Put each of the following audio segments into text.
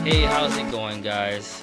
Hey, how's it going, guys?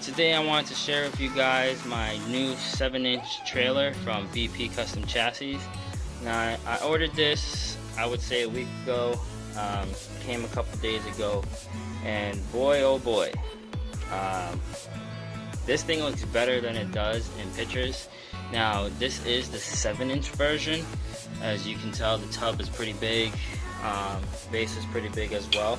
Today I wanted to share with you guys my new 7-inch trailer from BP Custom Chassis. Now, I ordered this, I would say a week ago, came a couple days ago, and boy oh boy, this thing looks better than it does in pictures. Now, this is the 7-inch version. As you can tell, the tub is pretty big, base is pretty big as well.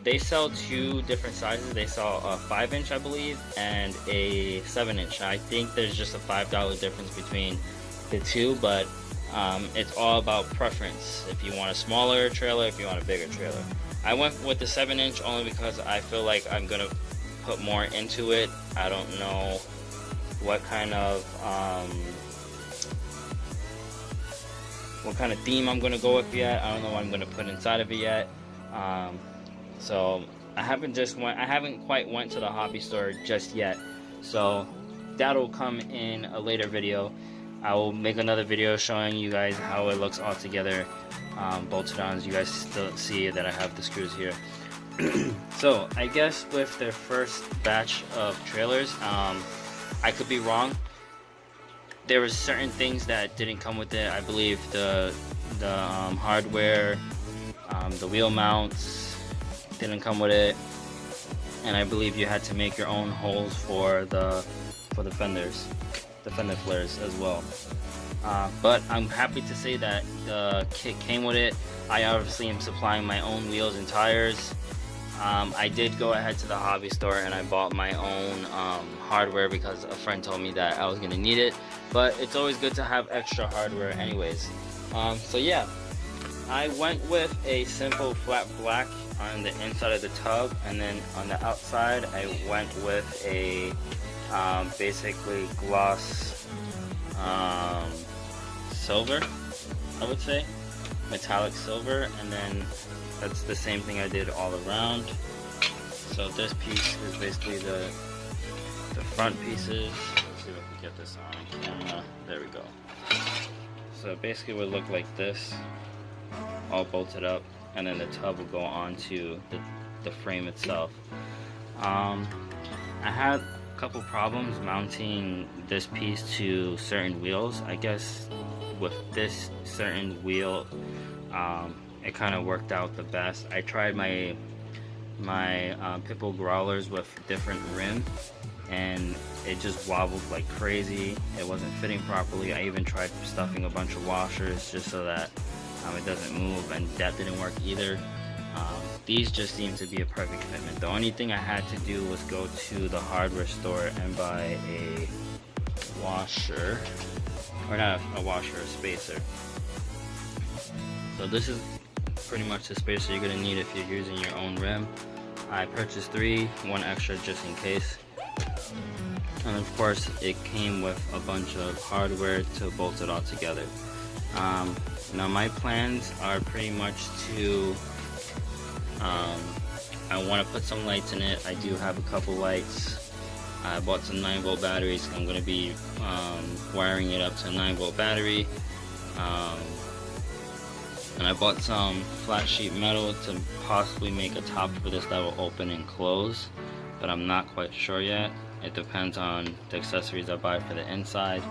They sell two different sizes. They sell a 5-inch, I believe, and a 7-inch. I think there's just a $5 difference between the two, but it's all about preference. If you want a smaller trailer, if you want a bigger trailer. I went with the 7-inch only because I feel like I'm gonna put more into it. I don't know what kind of theme I'm gonna go with yet. I don't know what I'm gonna put inside of it yet. So I haven't quite went to the hobby store just yet. So that'll come in a later video. I will make another video showing you guys how it looks all together, bolted on. As you guys still see that I have the screws here. So I guess with their first batch of trailers, I could be wrong. There was certain things that didn't come with it. I believe the hardware, the wheel mounts didn't come with it, and I believe you had to make your own holes for the fenders, the fender flares as well. But I'm happy to say that the kit came with it. I obviously am supplying my own wheels and tires. I did go ahead to the hobby store and I bought my own hardware because a friend told me that I was gonna need it, but it's always good to have extra hardware anyways. So yeah, I went with a simple flat black on the inside of the tub, and then on the outside I went with a basically gloss silver, I would say, metallic silver, and then that's the same thing I did all around. So this piece is basically the front pieces. Let's see if I can get this on camera. There we go. So basically it would look like this, all bolted up, and then the tub will go onto the frame itself. I had a couple problems mounting this piece to certain wheels. I guess with this certain wheel, it kind of worked out the best. I tried my Pitbull growlers with different rim, and it just wobbled like crazy. It wasn't fitting properly. I even tried stuffing a bunch of washers just so that it doesn't move, and that didn't work either. These just seem to be a perfect fitment. The only thing I had to do was go to the hardware store and buy a washer, or not a washer, a spacer. So this is pretty much the spacer you're going to need if you're using your own rim. I purchased 3, one extra just in case. And of course it came with a bunch of hardware to bolt it all together. Now my plans are pretty much to, I want to put some lights in it. I do have a couple lights. I bought some 9-volt batteries. I'm going to be wiring it up to a 9-volt battery. And I bought some flat sheet metal to possibly make a top for this that will open and close, but I'm not quite sure yet. It depends on the accessories I buy for the inside.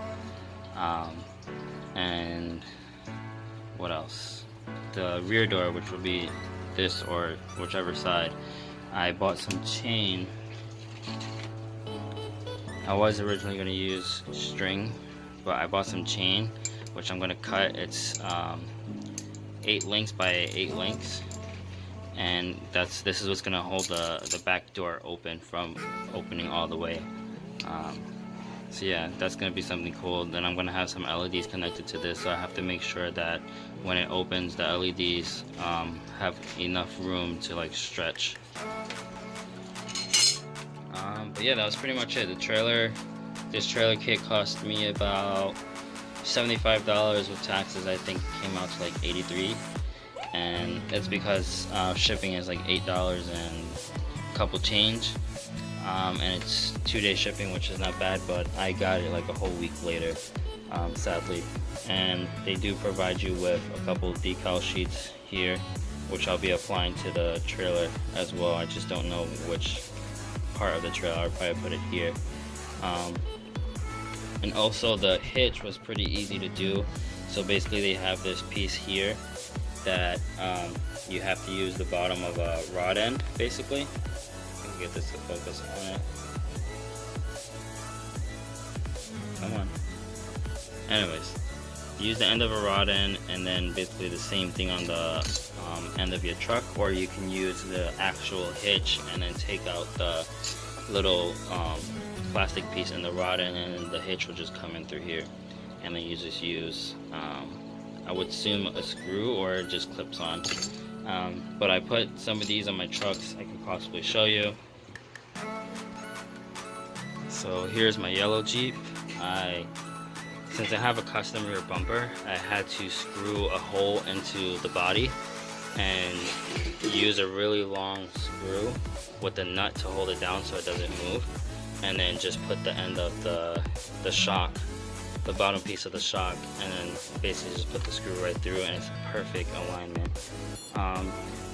And what else? The rear door, which will be this or whichever side. I bought some chain. I was originally going to use string, but I bought some chain, which I'm going to cut. It's 8 links by 8 links, and this is what's going to hold the back door open from opening all the way. So yeah, that's going to be something cool. Then I'm going to have some LEDs connected to this, so I have to make sure that when it opens, the LEDs have enough room to like stretch. But yeah, that was pretty much it. This trailer kit cost me about $75 with taxes. I think it came out to like $83, and it's because shipping is like $8 and a couple change. And it's 2-day shipping, which is not bad, but I got it like a whole week later, sadly. And they do provide you with a couple of decal sheets here, which I'll be applying to the trailer as well. I just don't know which part of the trailer. I'll probably put it here. And also the hitch was pretty easy to do. So basically they have this piece here that you have to use the bottom of a rod end, basically. Let me get this to focus on it. Come on. Anyways, use the end of a rod end, and then basically the same thing on the end of your truck, or you can use the actual hitch and then take out the little plastic piece in the rod end, and the hitch will just come in through here, and then you just use I would assume a screw, or it just clips on. But I put some of these on my trucks. I could possibly show you. So here's my yellow Jeep. Since I have a custom rear bumper, I had to screw a hole into the body and use a really long screw with the nut to hold it down so it doesn't move, and then just put the end of the shock, the bottom piece of the shock, and then basically just put the screw right through, and it's perfect alignment.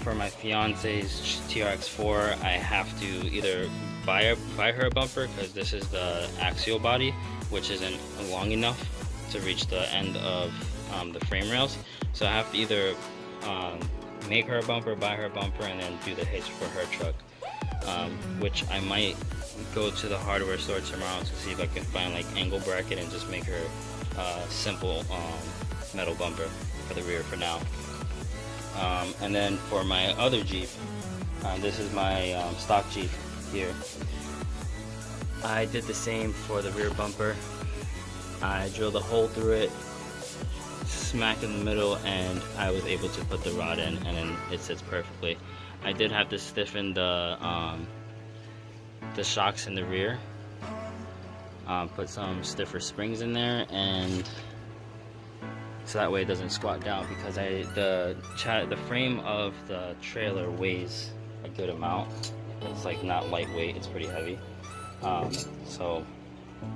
For my fiance's TRX4, I have to either buy her a bumper, because this is the axial body, which isn't long enough to reach the end of the frame rails. So I have to either make her a bumper, buy her a bumper, and then do the hitch for her truck. Which I might go to the hardware store tomorrow to see if I can find like angle bracket and just make her simple metal bumper for the rear for now. And then for my other Jeep, this is my stock Jeep here. I did the same for the rear bumper. I drilled a hole through it, smack in the middle, and I was able to put the rod in, and then it sits perfectly. I did have to stiffen the shocks in the rear, put some stiffer springs in there, and so that way it doesn't squat down, because the frame of the trailer weighs a good amount. It's like not lightweight, it's pretty heavy. So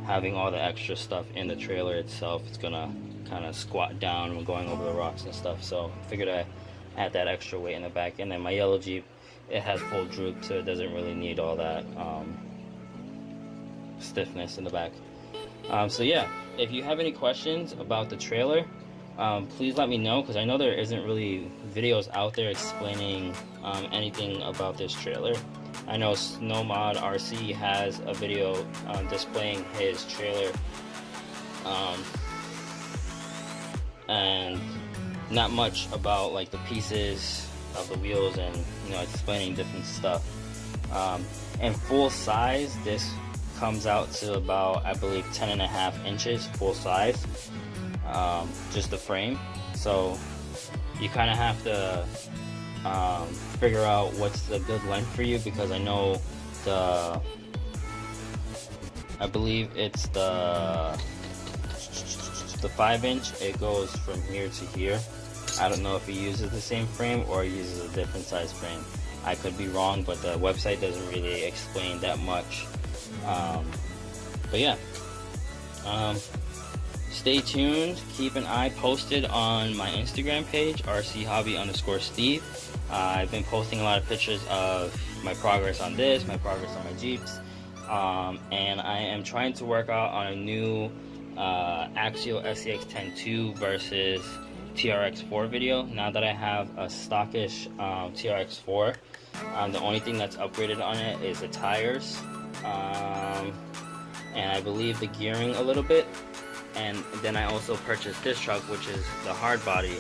having all the extra stuff in the trailer itself, it's gonna kind of squat down when going over the rocks and stuff. So I figured I add that extra weight in the back. And then my yellow Jeep, it has full droop, so it doesn't really need all that stiffness in the back. So yeah, if you have any questions about the trailer, please let me know, because I know there isn't really videos out there explaining anything about this trailer. I know Snowmod RC has a video displaying his trailer, and not much about like the pieces of the wheels and, you know, explaining different stuff. In full size, this comes out to about, I believe, 10.5 inches full size, just the frame. So you kind of have to figure out what's the good length for you, because I know I believe it's the 5-inch, it goes from here to here. I don't know if he uses the same frame or he uses a different size frame. I could be wrong, but the website doesn't really explain that much. But yeah, stay tuned. Keep an eye posted on my Instagram page, rchobby_Steve. I've been posting a lot of pictures of my progress on this, my progress on my Jeeps, and I am trying to work out on a new Axial SCX-10-2 versus TRX4 video. Now that I have a stockish TRX4, the only thing that's upgraded on it is the tires, and I believe the gearing a little bit. And then I also purchased this truck, which is the hard body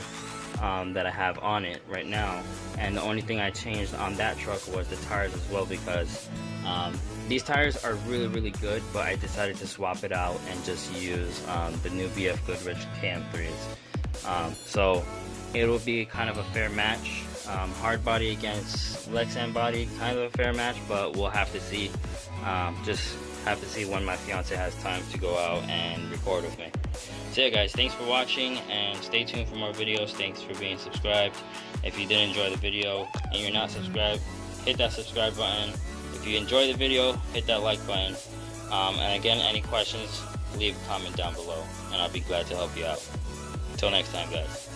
that I have on it right now. And the only thing I changed on that truck was the tires as well, because these tires are really good, but I decided to swap it out and just use the new BF Goodrich KM3s. So it'll be kind of a fair match. Hard body against Lexan body, kind of a fair match, but we'll have to see. Just have to see when my fiance has time to go out and record with me. So yeah guys, thanks for watching, and stay tuned for more videos. Thanks for being subscribed. If you did enjoy the video and you're not subscribed, hit that subscribe button. If you enjoyed the video, hit that like button. And again, any questions, leave a comment down below, and I'll be glad to help you out. Until next time guys.